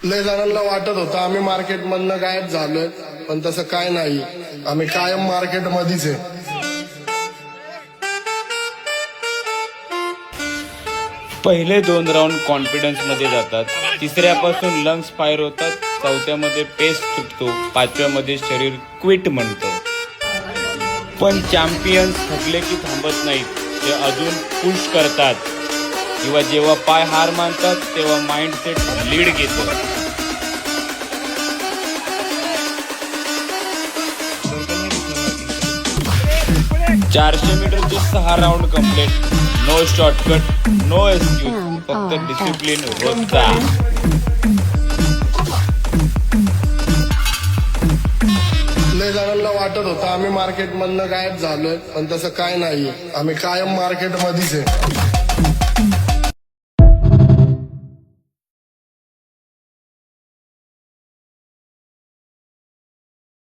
लय जणांना वाटत होतं आम्ही मार्केटमधनं गायब झालोय, पण तसं काय नाही. आम्ही कायम मार्केटमध्येच आहे. पहिले 2 राऊंड कॉन्फिडन्स मध्ये जातात, तिसऱ्यापासून लंग्स फायर होतात, चौथ्यामध्ये पेस तुटतो, पाचव्यामध्ये शरीर क्विट म्हणतो. पण चॅम्पियन्स थकले की थांबत नाहीत, ते अजून पुश करतात. किंवा जेव्हा पाय हार मानतात तेव्हा माइंडसेट लीड घेतो. चारशे मीटरचे 6 round complete. No shortcut, no excuse, फक्त डिसिप्लिन रोजचा. लय जणांना वाटत होतं आम्ही मार्केटमधनं गायब झालोय, पण तसं काय नाही. आम्ही कायम मार्केटमध्येच आहे.